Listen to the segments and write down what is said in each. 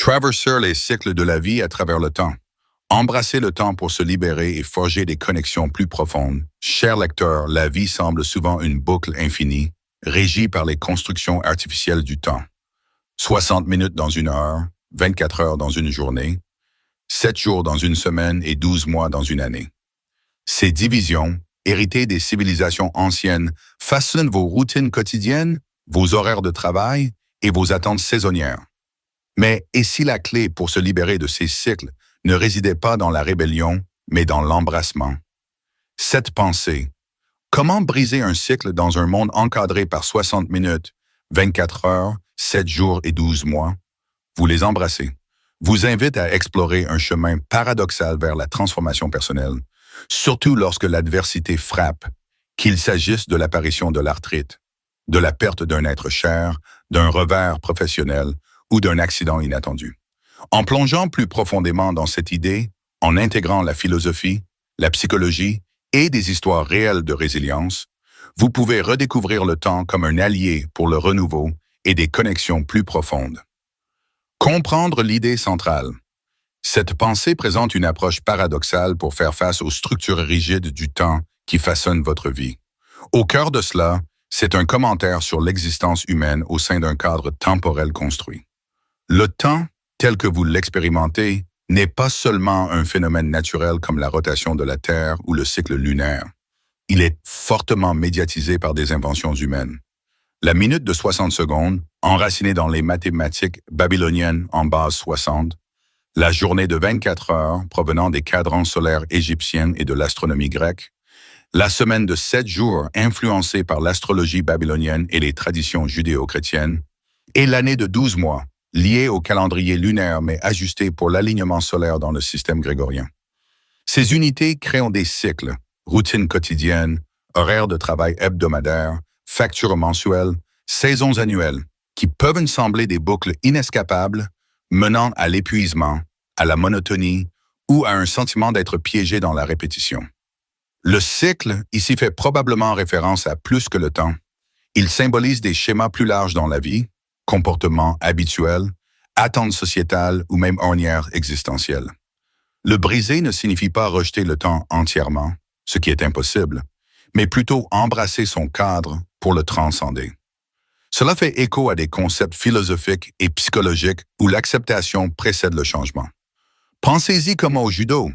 Traverser les cycles de la vie à travers le temps. Embrasser le temps pour se libérer et forger des connexions plus profondes. Cher lecteur, la vie semble souvent une boucle infinie, régie par les constructions artificielles du temps. 60 minutes dans une heure, 24 heures dans une journée, 7 jours dans une semaine et 12 mois dans une année. Ces divisions, héritées des civilisations anciennes, façonnent vos routines quotidiennes, vos horaires de travail et vos attentes saisonnières. Mais et si la clé pour se libérer de ces cycles ne résidait pas dans la rébellion, mais dans l'embrassement? Cette pensée, comment briser un cycle dans un monde encadré par 60 minutes, 24 heures, 7 jours et 12 mois? Vous les embrassez. Vous invite à explorer un chemin paradoxal vers la transformation personnelle, surtout lorsque l'adversité frappe, qu'il s'agisse de l'apparition de l'arthrite, de la perte d'un être cher, d'un revers professionnel ou d'un accident inattendu. En plongeant plus profondément dans cette idée, en intégrant la philosophie, la psychologie et des histoires réelles de résilience, vous pouvez redécouvrir le temps comme un allié pour le renouveau et des connexions plus profondes. Comprendre l'idée centrale. Cette pensée présente une approche paradoxale pour faire face aux structures rigides du temps qui façonnent votre vie. Au cœur de cela, c'est un commentaire sur l'existence humaine au sein d'un cadre temporel construit. Le temps, tel que vous l'expérimentez, n'est pas seulement un phénomène naturel comme la rotation de la Terre ou le cycle lunaire. Il est fortement médiatisé par des inventions humaines. La minute de 60 secondes, enracinée dans les mathématiques babyloniennes en base 60, la journée de 24 heures provenant des cadrans solaires égyptiens et de l'astronomie grecque, la semaine de 7 jours influencée par l'astrologie babylonienne et les traditions judéo-chrétiennes, et l'année de 12 mois, liée au calendrier lunaire mais ajustée pour l'alignement solaire dans le système grégorien. Ces unités créent des cycles, routines quotidiennes, horaires de travail hebdomadaires, factures mensuelles, saisons annuelles, qui peuvent sembler des boucles inescapables, menant à l'épuisement, à la monotonie ou à un sentiment d'être piégé dans la répétition. Le cycle ici fait probablement référence à plus que le temps. Il symbolise des schémas plus larges dans la vie, comportements habituels, attentes sociétales ou même ornières existentielles. Le briser ne signifie pas rejeter le temps entièrement, ce qui est impossible, mais plutôt embrasser son cadre pour le transcender. Cela fait écho à des concepts philosophiques et psychologiques où l'acceptation précède le changement. Pensez-y comme au judo.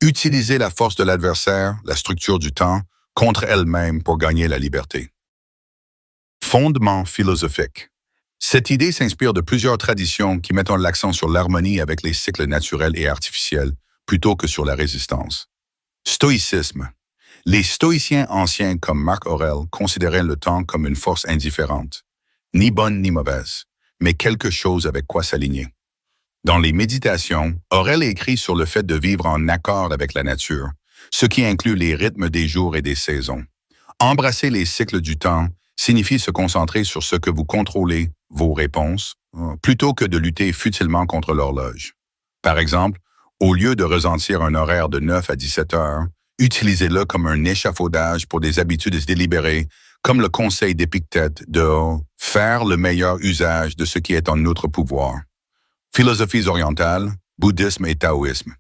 Utilisez la force de l'adversaire, la structure du temps, contre elle-même pour gagner la liberté. Fondement philosophique. Cette idée s'inspire de plusieurs traditions qui mettent l'accent sur l'harmonie avec les cycles naturels et artificiels, plutôt que sur la résistance. Stoïcisme. Les stoïciens anciens comme Marc Aurèle considéraient le temps comme une force indifférente, ni bonne ni mauvaise, mais quelque chose avec quoi s'aligner. Dans les méditations, Aurèle écrit sur le fait de vivre en accord avec la nature, ce qui inclut les rythmes des jours et des saisons. Embrasser les cycles du temps signifie se concentrer sur ce que vous contrôlez, vos réponses, plutôt que de lutter futilement contre l'horloge. Par exemple, au lieu de ressentir un horaire de 9 à 17 heures, utilisez-le comme un échafaudage pour des habitudes délibérées, comme le conseil d'Épictète de faire le meilleur usage de ce qui est en notre pouvoir. Philosophies orientales, bouddhisme et taoïsme.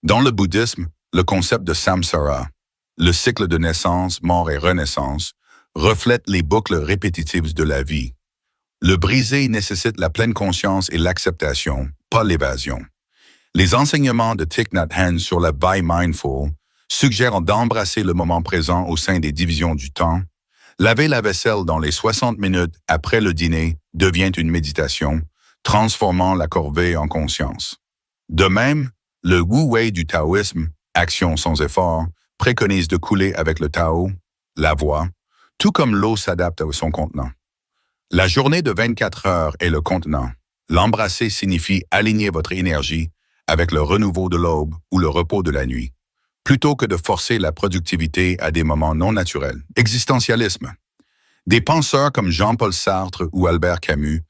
Dans le bouddhisme, le concept de samsara, le cycle de naissance, mort et renaissance, reflète les boucles répétitives de la vie. Le briser nécessite la pleine conscience et l'acceptation, pas l'évasion. Les enseignements de Thich Nhat Hanh sur la Be Mindful suggèrent d'embrasser le moment présent au sein des divisions du temps. Laver la vaisselle dans les 60 minutes après le dîner devient une méditation, transformant la corvée en conscience. De même, le Wu Wei du taoïsme, action sans effort, préconise de couler avec le Tao, la voie, tout comme l'eau s'adapte à son contenant. La journée de 24 heures est le contenant. L'embrasser signifie aligner votre énergie avec le renouveau de l'aube ou le repos de la nuit, plutôt que de forcer la productivité à des moments non naturels. Existentialisme. Des penseurs comme Jean-Paul Sartre ou Albert Camus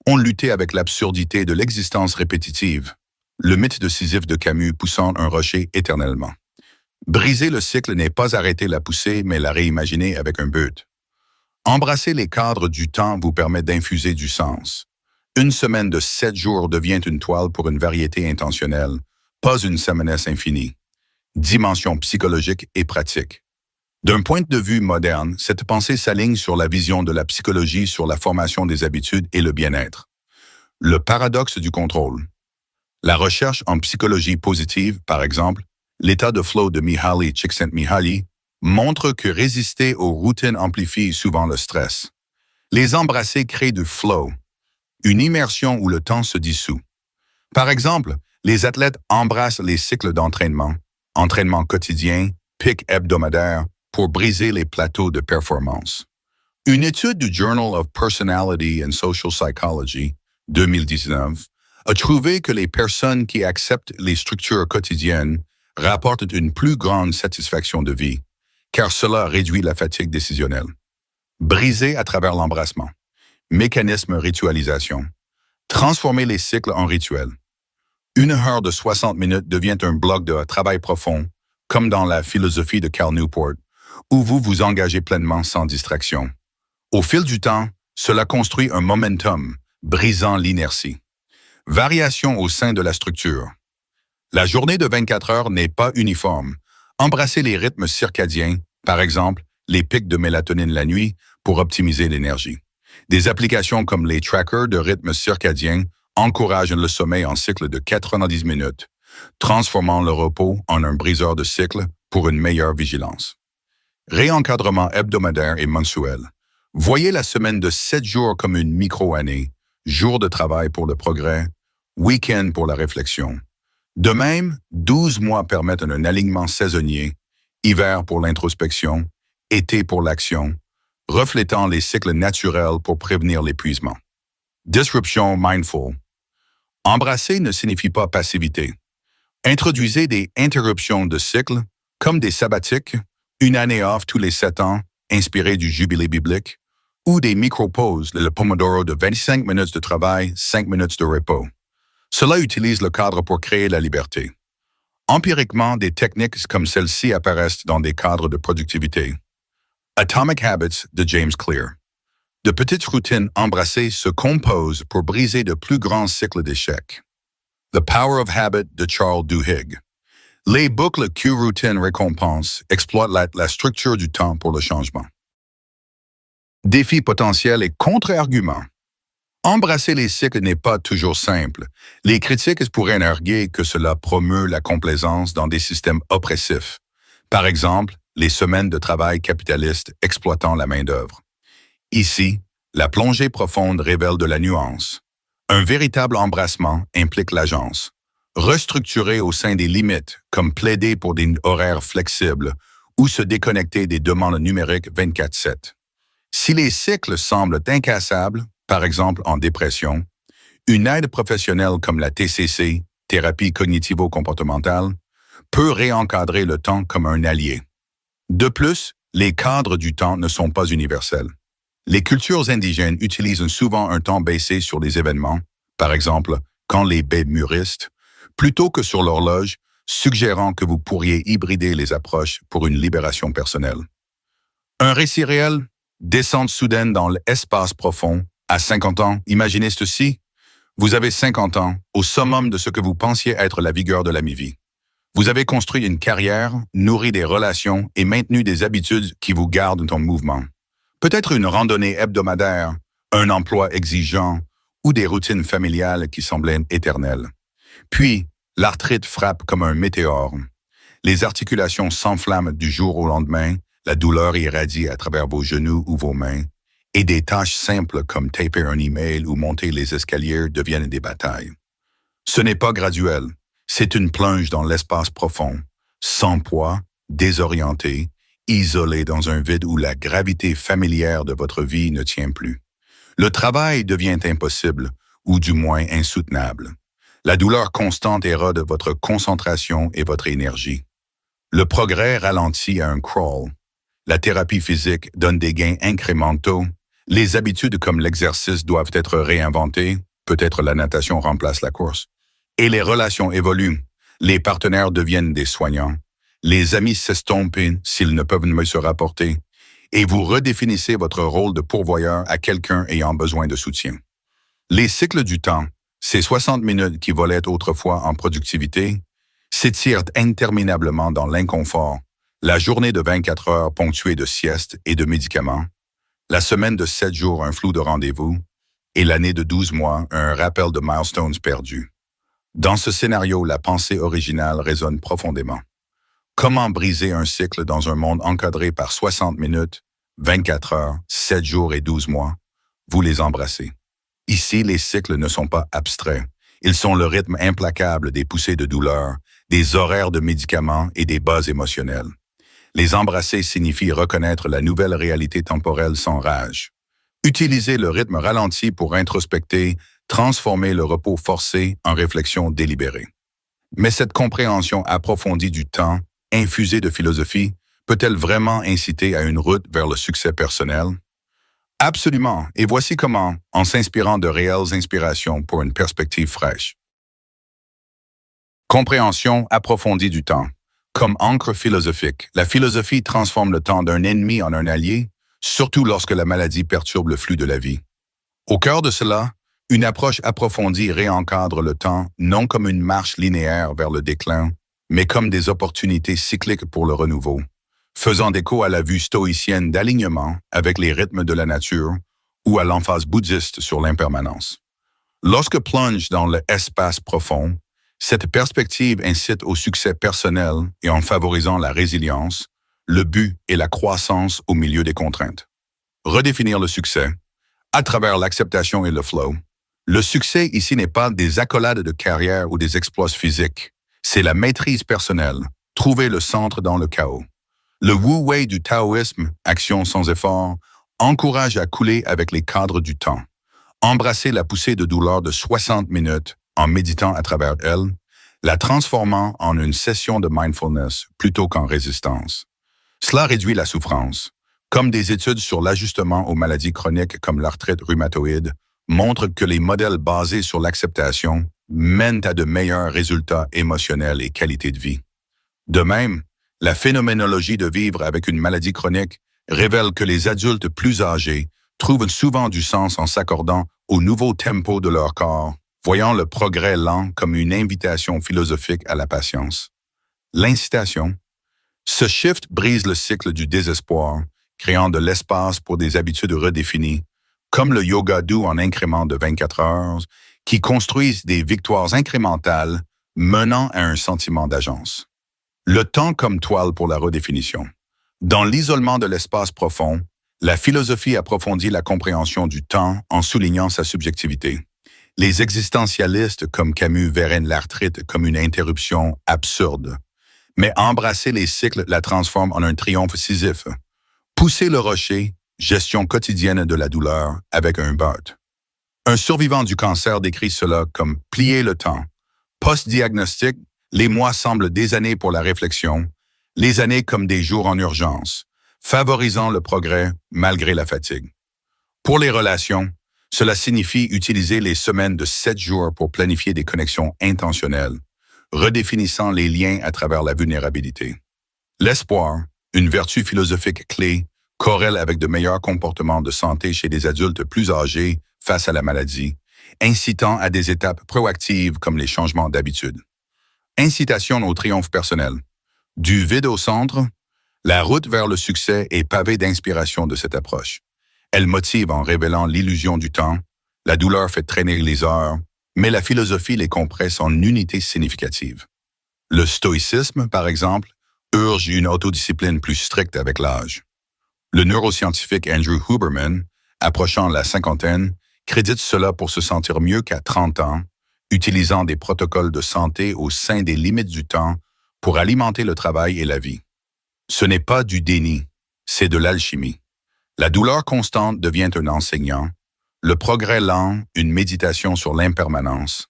ont lutté avec l'absurdité de l'existence répétitive, le mythe de Sisyphe de Camus poussant un rocher éternellement. Briser le cycle n'est pas arrêter la poussée, mais la réimaginer avec un but. Embrasser les cadres du temps vous permet d'infuser du sens. Une semaine de 7 jours devient une toile pour une variété intentionnelle, pas une semainesse infinie. Dimension psychologique et pratique. D'un point de vue moderne, cette pensée s'aligne sur la vision de la psychologie sur la formation des habitudes et le bien-être. Le paradoxe du contrôle. La recherche en psychologie positive, par exemple, l'état de flow de Mihaly Csikszentmihalyi, montre que résister aux routines amplifie souvent le stress. Les embrasser crée du flow, une immersion où le temps se dissout. Par exemple, les athlètes embrassent les cycles d'entraînement, entraînement quotidien, pic hebdomadaire, pour briser les plateaux de performance. Une étude du Journal of Personality and Social Psychology, 2019, a trouvé que les personnes qui acceptent les structures quotidiennes rapportent une plus grande satisfaction de vie, car cela réduit la fatigue décisionnelle. Briser à travers l'embrassement. Mécanisme ritualisation. Transformer les cycles en rituels. Une heure de 60 minutes devient un bloc de travail profond, comme dans la philosophie de Cal Newport, où vous vous engagez pleinement sans distraction. Au fil du temps, cela construit un momentum, brisant l'inertie. Variation au sein de la structure. La journée de 24 heures n'est pas uniforme. Embrassez les rythmes circadiens, par exemple, les pics de mélatonine la nuit, pour optimiser l'énergie. Des applications comme les trackers de rythme circadien encouragent le sommeil en cycle de 90 minutes, transformant le repos en un briseur de cycle pour une meilleure vigilance. Réencadrement hebdomadaire et mensuel. Voyez la semaine de 7 jours comme une micro-année, jour de travail pour le progrès, week-end pour la réflexion. De même, 12 mois permettent un alignement saisonnier, hiver pour l'introspection, été pour l'action, reflétant les cycles naturels pour prévenir l'épuisement. Disruption mindful. Embrasser ne signifie pas passivité. Introduisez des interruptions de cycle, comme des sabbatiques, une année off tous les 7 ans, inspiré du jubilé biblique, ou des micro-pauses, le Pomodoro de 25 minutes de travail, 5 minutes de repos. Cela utilise le cadre pour créer la liberté. Empiriquement, des techniques comme celle-ci apparaissent dans des cadres de productivité. Atomic Habits de James Clear. De petites routines embrassées se composent pour briser de plus grands cycles d'échecs. The Power of Habit de Charles Duhigg. Les boucles Q-Routine récompense exploitent la structure du temps pour le changement. Défis potentiels et contre-arguments. Embrasser les cycles n'est pas toujours simple. Les critiques pourraient arguer que cela promeut la complaisance dans des systèmes oppressifs. Par exemple, les semaines de travail capitaliste exploitant la main-d'œuvre. Ici, la plongée profonde révèle de la nuance. Un véritable embrassement implique l'agence. Restructurer au sein des limites, comme plaider pour des horaires flexibles ou se déconnecter des demandes numériques 24/7. Si les cycles semblent incassables, par exemple en dépression, une aide professionnelle comme la TCC, thérapie cognitivo-comportementale, peut réencadrer le temps comme un allié. De plus, les cadres du temps ne sont pas universels. Les cultures indigènes utilisent souvent un temps baissé sur les événements, par exemple quand les baies mûrissent, plutôt que sur l'horloge, suggérant que vous pourriez hybrider les approches pour une libération personnelle. Un récit réel, descente soudaine dans l'espace profond, à 50 ans, imaginez ceci, vous avez 50 ans, au summum de ce que vous pensiez être la vigueur de la mi-vie. Vous avez construit une carrière, nourri des relations et maintenu des habitudes qui vous gardent en mouvement. Peut-être une randonnée hebdomadaire, un emploi exigeant ou des routines familiales qui semblaient éternelles. Puis, l'arthrite frappe comme un météore. Les articulations s'enflamment du jour au lendemain, la douleur irradie à travers vos genoux ou vos mains, et des tâches simples comme taper un email ou monter les escaliers deviennent des batailles. Ce n'est pas graduel, c'est une plonge dans l'espace profond, sans poids, désorienté, isolé dans un vide où la gravité familière de votre vie ne tient plus. Le travail devient impossible, ou du moins insoutenable. La douleur constante érode votre concentration et votre énergie. Le progrès ralentit à un crawl. La thérapie physique donne des gains incrémentaux. Les habitudes comme l'exercice doivent être réinventées. Peut-être la natation remplace la course. Et les relations évoluent. Les partenaires deviennent des soignants. Les amis s'estompent s'ils ne peuvent mieux se rapporter. Et vous redéfinissez votre rôle de pourvoyeur à quelqu'un ayant besoin de soutien. Les cycles du temps, ces 60 minutes qui volaient autrefois en productivité, s'étirent interminablement dans l'inconfort, la journée de 24 heures ponctuée de siestes et de médicaments, la semaine de 7 jours un flou de rendez-vous, et l'année de 12 mois un rappel de milestones perdus. Dans ce scénario, la pensée originale résonne profondément. Comment briser un cycle dans un monde encadré par 60 minutes, 24 heures, 7 jours et 12 mois? Vous les embrassez. Ici, les cycles ne sont pas abstraits. Ils sont le rythme implacable des poussées de douleur, des horaires de médicaments et des buzz émotionnels. Les embrasser signifie reconnaître la nouvelle réalité temporelle sans rage. Utiliser le rythme ralenti pour introspecter, transformer le repos forcé en réflexion délibérée. Mais cette compréhension approfondie du temps, infusée de philosophie, peut-elle vraiment inciter à une route vers le succès personnel? Absolument, et voici comment, en s'inspirant de réelles inspirations pour une perspective fraîche. Compréhension approfondie du temps. Comme encre philosophique, la philosophie transforme le temps d'un ennemi en un allié, surtout lorsque la maladie perturbe le flux de la vie. Au cœur de cela, une approche approfondie réencadre le temps non comme une marche linéaire vers le déclin, mais comme des opportunités cycliques pour le renouveau, faisant écho à la vue stoïcienne d'alignement avec les rythmes de la nature ou à l'emphase bouddhiste sur l'impermanence. Lorsque plonge dans l'espace profond, cette perspective incite au succès personnel et en favorisant la résilience, le but et la croissance au milieu des contraintes. Redéfinir le succès, à travers l'acceptation et le flow. Le succès ici n'est pas des accolades de carrière ou des exploits physiques, c'est la maîtrise personnelle, trouver le centre dans le chaos. Le wu-wei du taoïsme, action sans effort, encourage à couler avec les cadres du temps. Embrasser la poussée de douleur de 60 minutes en méditant à travers elle, la transformant en une session de mindfulness plutôt qu'en résistance. Cela réduit la souffrance. Comme des études sur l'ajustement aux maladies chroniques comme l'arthrite rhumatoïde montrent que les modèles basés sur l'acceptation mènent à de meilleurs résultats émotionnels et qualité de vie. De même, la phénoménologie de vivre avec une maladie chronique révèle que les adultes plus âgés trouvent souvent du sens en s'accordant au nouveau tempo de leur corps, voyant le progrès lent comme une invitation philosophique à la patience. L'incitation. Ce shift brise le cycle du désespoir, créant de l'espace pour des habitudes redéfinies, comme le yoga doux en incréments de 24 heures, qui construisent des victoires incrémentales menant à un sentiment d'agence. Le temps comme toile pour la redéfinition. Dans l'isolement de l'espace profond, la philosophie approfondit la compréhension du temps en soulignant sa subjectivité. Les existentialistes comme Camus verraient l'arthrite comme une interruption absurde. Mais embrasser les cycles la transforme en un triomphe sisif. Pousser le rocher, gestion quotidienne de la douleur avec un but. Un survivant du cancer décrit cela comme plier le temps. Post-diagnostic, les mois semblent des années pour la réflexion, les années comme des jours en urgence, favorisant le progrès malgré la fatigue. Pour les relations, cela signifie utiliser les semaines de 7 jours pour planifier des connexions intentionnelles, redéfinissant les liens à travers la vulnérabilité. L'espoir, une vertu philosophique clé, corrèle avec de meilleurs comportements de santé chez des adultes plus âgés face à la maladie, incitant à des étapes proactives comme les changements d'habitude. Incitation au triomphe personnel. Du vide au centre, la route vers le succès est pavée d'inspiration de cette approche. Elle motive en révélant l'illusion du temps, la douleur fait traîner les heures, mais la philosophie les compresse en unités significatives. Le stoïcisme, par exemple, urge une autodiscipline plus stricte avec l'âge. Le neuroscientifique Andrew Huberman, approchant la cinquantaine, crédite cela pour se sentir mieux qu'à 30 ans, utilisant des protocoles de santé au sein des limites du temps pour alimenter le travail et la vie. Ce n'est pas du déni, c'est de l'alchimie. La douleur constante devient un enseignant, le progrès lent, une méditation sur l'impermanence,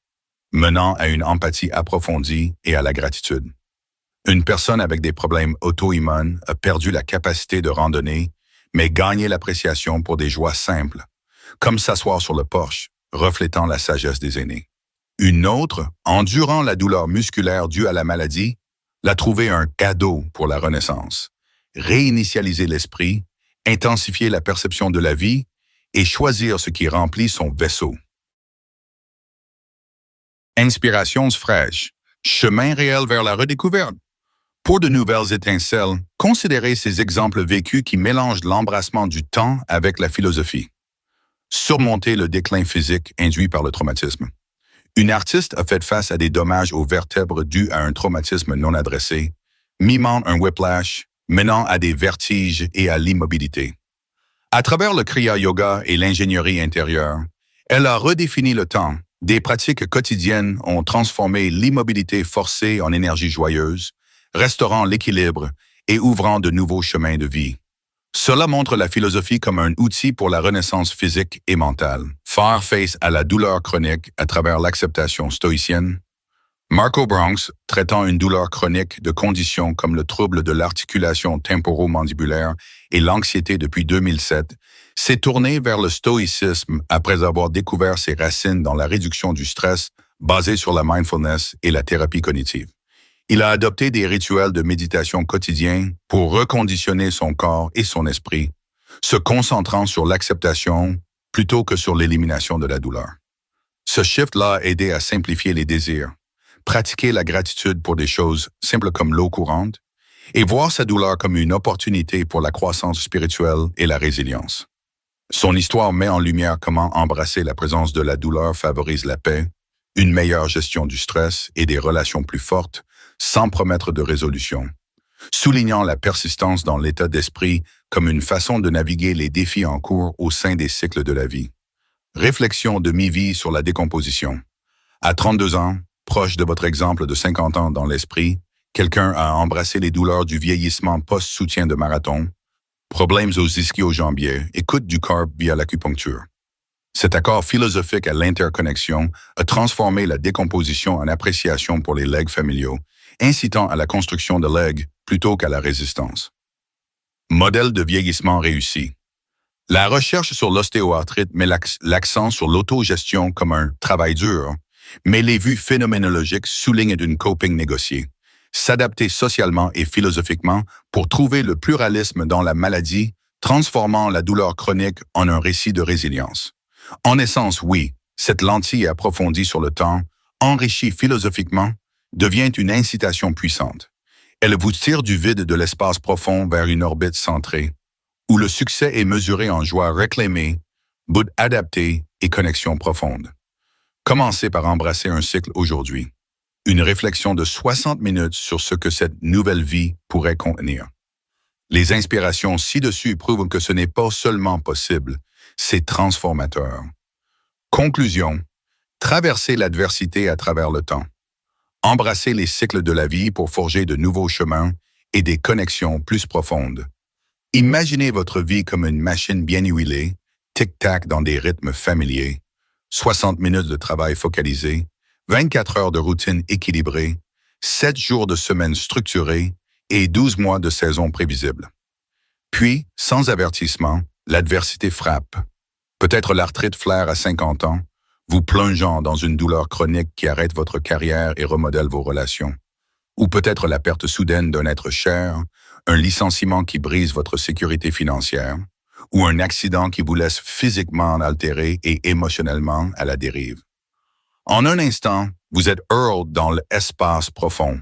menant à une empathie approfondie et à la gratitude. Une personne avec des problèmes auto-immunes a perdu la capacité de randonner, mais gagné l'appréciation pour des joies simples, comme s'asseoir sur le porche, reflétant la sagesse des aînés. Une autre, endurant la douleur musculaire due à la maladie, l'a trouvé un cadeau pour la renaissance. Réinitialiser l'esprit, intensifier la perception de la vie et choisir ce qui remplit son vaisseau. Inspirations fraîches. Chemin réel vers la redécouverte. Pour de nouvelles étincelles, considérez ces exemples vécus qui mélangent l'embrassement du temps avec la philosophie. Surmonter le déclin physique induit par le traumatisme. Une artiste a fait face à des dommages aux vertèbres dus à un traumatisme non adressé, mimant un whiplash, menant à des vertiges et à l'immobilité. À travers le Kriya Yoga et l'ingénierie intérieure, elle a redéfini le temps. Des pratiques quotidiennes ont transformé l'immobilité forcée en énergie joyeuse, restaurant l'équilibre et ouvrant de nouveaux chemins de vie. Cela montre la philosophie comme un outil pour la renaissance physique et mentale. Faire face à la douleur chronique à travers l'acceptation stoïcienne. Marco Bronx, traitant une douleur chronique de conditions comme le trouble de l'articulation temporomandibulaire et l'anxiété depuis 2007, s'est tourné vers le stoïcisme après avoir découvert ses racines dans la réduction du stress basée sur la mindfulness et la thérapie cognitive. Il a adopté des rituels de méditation quotidiens pour reconditionner son corps et son esprit, se concentrant sur l'acceptation plutôt que sur l'élimination de la douleur. Ce shift-là a aidé à simplifier les désirs, pratiquer la gratitude pour des choses simples comme l'eau courante, et voir sa douleur comme une opportunité pour la croissance spirituelle et la résilience. Son histoire met en lumière comment embrasser la présence de la douleur favorise la paix, une meilleure gestion du stress et des relations plus fortes, sans promettre de résolution, soulignant la persistance dans l'état d'esprit comme une façon de naviguer les défis en cours au sein des cycles de la vie. Réflexion de mi-vie sur la décomposition. À 32 ans, proche de votre exemple de 50 ans dans l'esprit, quelqu'un a embrassé les douleurs du vieillissement post-soutien de marathon, problèmes aux ischio-jambiers, écoute du corps via l'acupuncture. Cet accord philosophique à l'interconnexion a transformé la décomposition en appréciation pour les legs familiaux, incitant à la construction de legs plutôt qu'à la résistance. Modèle de vieillissement réussi. La recherche sur l'ostéoarthrite met l'accent sur l'autogestion comme un travail dur, mais les vues phénoménologiques soulignent une coping négociée. S'adapter socialement et philosophiquement pour trouver le pluralisme dans la maladie, transformant la douleur chronique en un récit de résilience. En essence, oui, cette lentille approfondie sur le temps, enrichie philosophiquement, devient une incitation puissante. Elle vous tire du vide de l'espace profond vers une orbite centrée, où le succès est mesuré en joie réclamée, but adaptée et connexion profonde. Commencez par embrasser un cycle aujourd'hui. Une réflexion de 60 minutes sur ce que cette nouvelle vie pourrait contenir. Les inspirations ci-dessus prouvent que ce n'est pas seulement possible, c'est transformateur. Conclusion. Traverser l'adversité à travers le temps. Embrasser les cycles de la vie pour forger de nouveaux chemins et des connexions plus profondes. Imaginez votre vie comme une machine bien huilée, tic-tac dans des rythmes familiers, 60 minutes de travail focalisé, 24 heures de routine équilibrée, 7 jours de semaine structurée et 12 mois de saison prévisible. Puis, sans avertissement, l'adversité frappe. Peut-être l'arthrite flaire à 50 ans, vous plongeant dans une douleur chronique qui arrête votre carrière et remodèle vos relations. Ou peut-être la perte soudaine d'un être cher, un licenciement qui brise votre sécurité financière, ou un accident qui vous laisse physiquement altéré et émotionnellement à la dérive. En un instant, vous êtes hurled dans l'espace profond.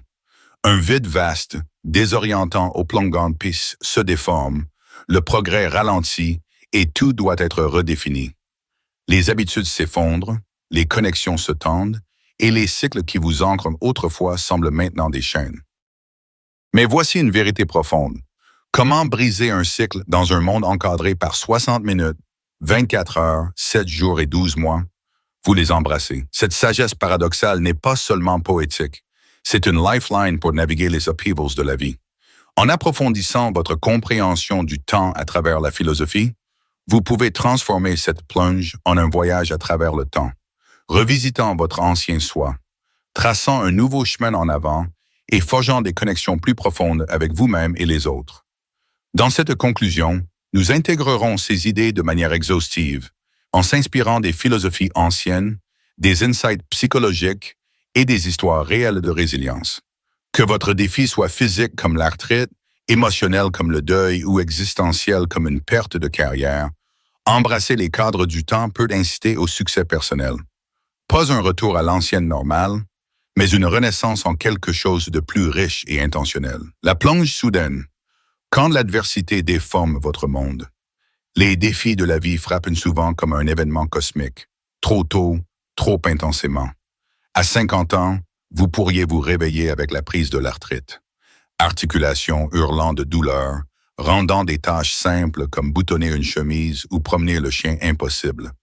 Un vide vaste, désorientant au plongeant de piste se déforme, le progrès ralentit et tout doit être redéfini. Les habitudes s'effondrent, les connexions se tendent et les cycles qui vous ancrent autrefois semblent maintenant des chaînes. Mais voici une vérité profonde. Comment briser un cycle dans un monde encadré par 60 minutes, 24 heures, 7 jours et 12 mois? Vous les embrassez. Cette sagesse paradoxale n'est pas seulement poétique, c'est une lifeline pour naviguer les upheavals de la vie. En approfondissant votre compréhension du temps à travers la philosophie, vous pouvez transformer cette plonge en un voyage à travers le temps, revisitant votre ancien soi, traçant un nouveau chemin en avant et forgeant des connexions plus profondes avec vous-même et les autres. Dans cette conclusion, nous intégrerons ces idées de manière exhaustive, en s'inspirant des philosophies anciennes, des insights psychologiques et des histoires réelles de résilience. Que votre défi soit physique comme l'arthrite, émotionnel comme le deuil ou existentiel comme une perte de carrière, embrasser les cadres du temps peut inciter au succès personnel. Pas un retour à l'ancienne normale, mais une renaissance en quelque chose de plus riche et intentionnel. La plonge soudaine. Quand l'adversité déforme votre monde, les défis de la vie frappent souvent comme un événement cosmique, trop tôt, trop intensément. À 50 ans, vous pourriez vous réveiller avec la prise de l'arthrite. Articulations hurlant de douleur, rendant des tâches simples comme boutonner une chemise ou promener le chien impossible.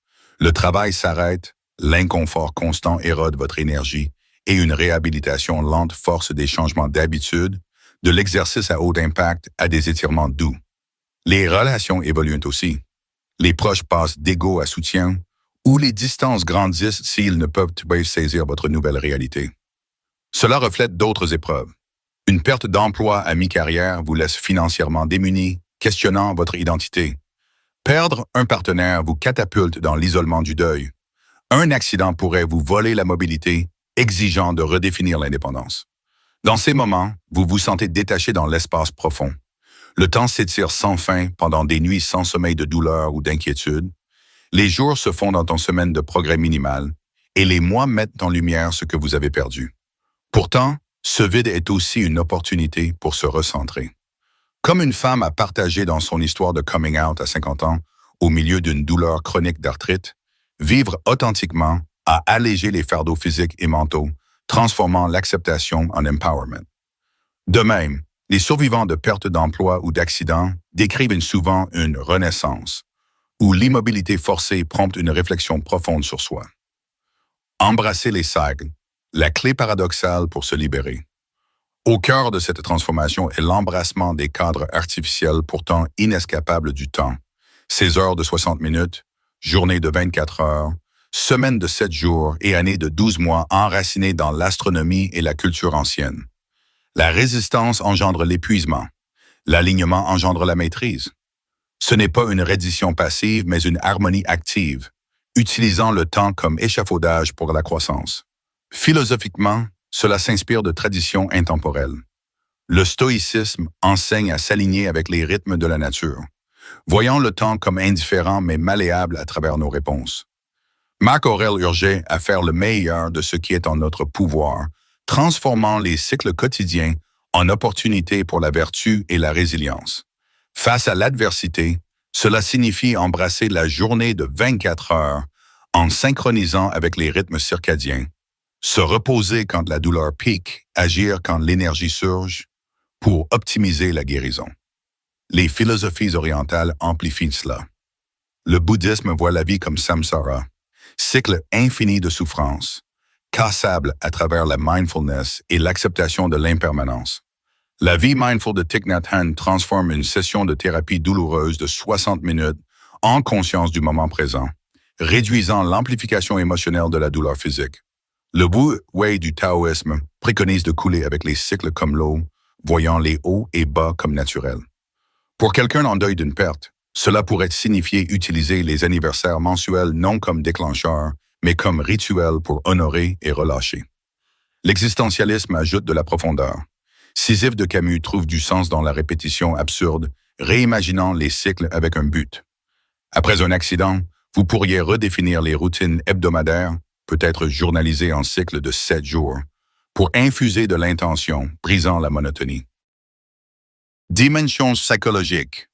Le travail s'arrête, l'inconfort constant érode votre énergie et une réhabilitation lente force des changements d'habitude, de l'exercice à haut impact à des étirements doux. Les relations évoluent aussi. Les proches passent d'ego à soutien, ou les distances grandissent s'ils ne peuvent pas saisir votre nouvelle réalité. Cela reflète d'autres épreuves. Une perte d'emploi à mi-carrière vous laisse financièrement démuni, questionnant votre identité. Perdre un partenaire vous catapulte dans l'isolement du deuil. Un accident pourrait vous voler la mobilité, exigeant de redéfinir l'indépendance. Dans ces moments, vous vous sentez détaché dans l'espace profond. Le temps s'étire sans fin pendant des nuits sans sommeil de douleur ou d'inquiétude. Les jours se fondent en semaines de progrès minimal et les mois mettent en lumière ce que vous avez perdu. Pourtant, ce vide est aussi une opportunité pour se recentrer. Comme une femme a partagé dans son histoire de coming out à 50 ans, au milieu d'une douleur chronique d'arthrite, vivre authentiquement a allégé les fardeaux physiques et mentaux, transformant l'acceptation en empowerment. De même, les survivants de pertes d'emploi ou d'accidents décrivent souvent une renaissance, où l'immobilité forcée prompte une réflexion profonde sur soi. Embrasser les cycles, la clé paradoxale pour se libérer. Au cœur de cette transformation est l'embrassement des cadres artificiels pourtant inescapables du temps. Ces heures de 60 minutes, journées de 24 heures, semaines de 7 jours et années de 12 mois enracinées dans l'astronomie et la culture ancienne. La résistance engendre l'épuisement. L'alignement engendre la maîtrise. Ce n'est pas une reddition passive, mais une harmonie active, utilisant le temps comme échafaudage pour la croissance. Philosophiquement, cela s'inspire de traditions intemporelles. Le stoïcisme enseigne à s'aligner avec les rythmes de la nature, voyant le temps comme indifférent mais malléable à travers nos réponses. Marc Aurèle urgeait à faire le meilleur de ce qui est en notre pouvoir, transformant les cycles quotidiens en opportunités pour la vertu et la résilience. Face à l'adversité, cela signifie embrasser la journée de 24 heures en synchronisant avec les rythmes circadiens, se reposer quand la douleur pique, agir quand l'énergie surge, pour optimiser la guérison. Les philosophies orientales amplifient cela. Le bouddhisme voit la vie comme samsara, cycle infini de souffrance, cassable à travers la mindfulness et l'acceptation de l'impermanence. La vie mindful de Thich Nhat Hanh transforme une session de thérapie douloureuse de 60 minutes en conscience du moment présent, réduisant l'amplification émotionnelle de la douleur physique. Le Wu Wei du taoïsme préconise de couler avec les cycles comme l'eau, voyant les hauts et bas comme naturels. Pour quelqu'un en deuil d'une perte, cela pourrait signifier utiliser les anniversaires mensuels non comme déclencheurs, mais comme rituels pour honorer et relâcher. L'existentialisme ajoute de la profondeur. Sisyphe de Camus trouve du sens dans la répétition absurde, réimaginant les cycles avec un but. Après un accident, vous pourriez redéfinir les routines hebdomadaires, peut-être journalisées en cycles de 7 jours, pour infuser de l'intention, brisant la monotonie. Dimension psychologique.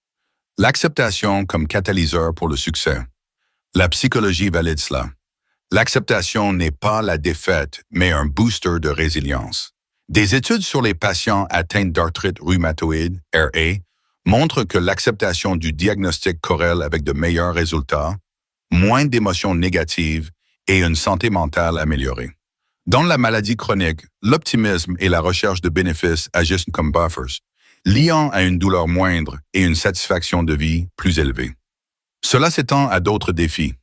L'acceptation comme catalyseur pour le succès. La psychologie valide cela. L'acceptation n'est pas la défaite, mais un booster de résilience. Des études sur les patients atteints d'arthrite rhumatoïde, RA, montrent que l'acceptation du diagnostic corrèle avec de meilleurs résultats, moins d'émotions négatives et une santé mentale améliorée. Dans la maladie chronique, l'optimisme et la recherche de bénéfices agissent comme buffers, liant à une douleur moindre et une satisfaction de vie plus élevée. Cela s'étend à d'autres défis.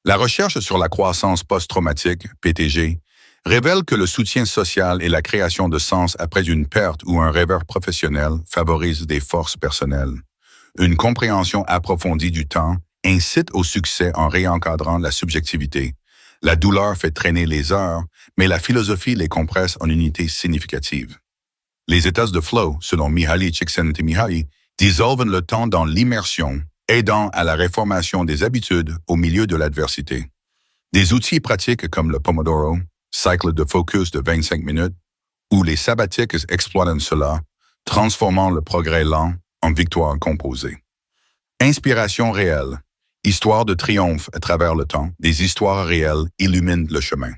La recherche sur la croissance post-traumatique, PTG, révèle que le soutien social et la création de sens après une perte ou un revers professionnel favorisent des forces personnelles. Une compréhension approfondie du temps incite au succès en réencadrant la subjectivité. La douleur fait traîner les heures, mais la philosophie les compresse en unités significatives. Les états de flow, selon Mihaly Csikszentmihalyi, dissolvent le temps dans l'immersion, aidant à la réformation des habitudes au milieu de l'adversité. Des outils pratiques comme le Pomodoro, cycle de focus de 25 minutes, ou les sabbatiques exploitent cela, transformant le progrès lent en victoire composée. Inspiration réelle. Histoire de triomphe à travers le temps, des histoires réelles illuminent le chemin.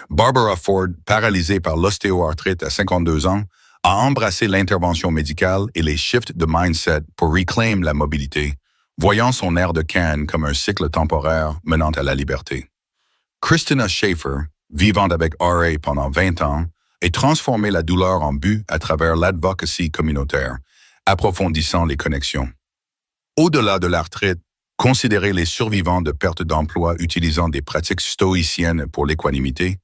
Barbara Ford, paralysée par l'ostéoarthrite à 52 ans, a embrassé l'intervention médicale et les shifts de mindset pour reclaimer la mobilité, voyant son air de Cannes comme un cycle temporaire menant à la liberté. Christina Schaefer, vivant avec RA pendant 20 ans, a transformé la douleur en but à travers l'advocacy communautaire, approfondissant les connexions. Au-delà de l'arthrite, considérez les survivants de perte d'emploi utilisant des pratiques stoïciennes pour l'équanimité,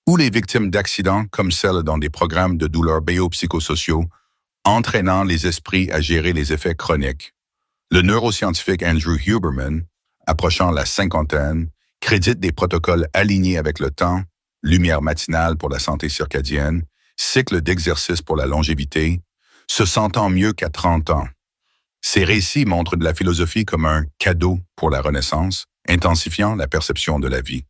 ou les victimes d'accidents comme celles dans des programmes de douleurs biopsychosociaux, entraînant les esprits à gérer les effets chroniques. Le neuroscientifique Andrew Huberman, approchant la cinquantaine, crédite des protocoles alignés avec le temps, lumière matinale pour la santé circadienne, cycle d'exercice pour la longévité, se sentant mieux qu'à 30 ans. Ces récits montrent de la philosophie comme un cadeau pour la renaissance, intensifiant la perception de la vie.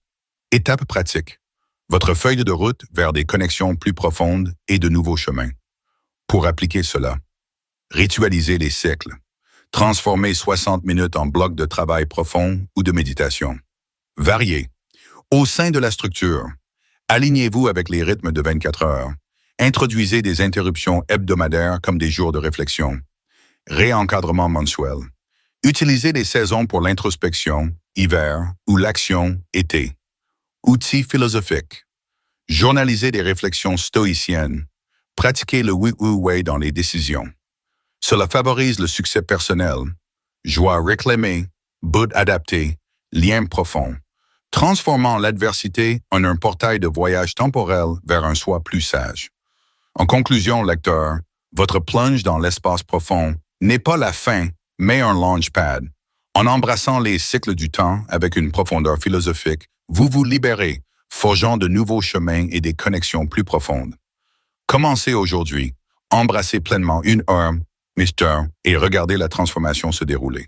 Étape pratique. Votre feuille de route vers des connexions plus profondes et de nouveaux chemins. Pour appliquer cela, ritualisez les cycles. Transformez 60 minutes en blocs de travail profond ou de méditation. Variez. Au sein de la structure, alignez-vous avec les rythmes de 24 heures. Introduisez des interruptions hebdomadaires comme des jours de réflexion. Réencadrement mensuel. Utilisez les saisons pour l'introspection, hiver, ou l'action, été. Outils philosophiques. Journalisez des réflexions stoïciennes. Pratiquez le Wu Wei dans les décisions. Cela favorise le succès personnel. Joie réclamée, but adapté, lien profond. Transformant l'adversité en un portail de voyage temporel vers un soi plus sage. En conclusion, lecteur, votre plonge dans l'espace profond n'est pas la fin, mais un launchpad. En embrassant les cycles du temps avec une profondeur philosophique, vous vous libérez, forgeant de nouveaux chemins et des connexions plus profondes. Commencez aujourd'hui, embrassez pleinement une heure, Mr. et regardez la transformation se dérouler.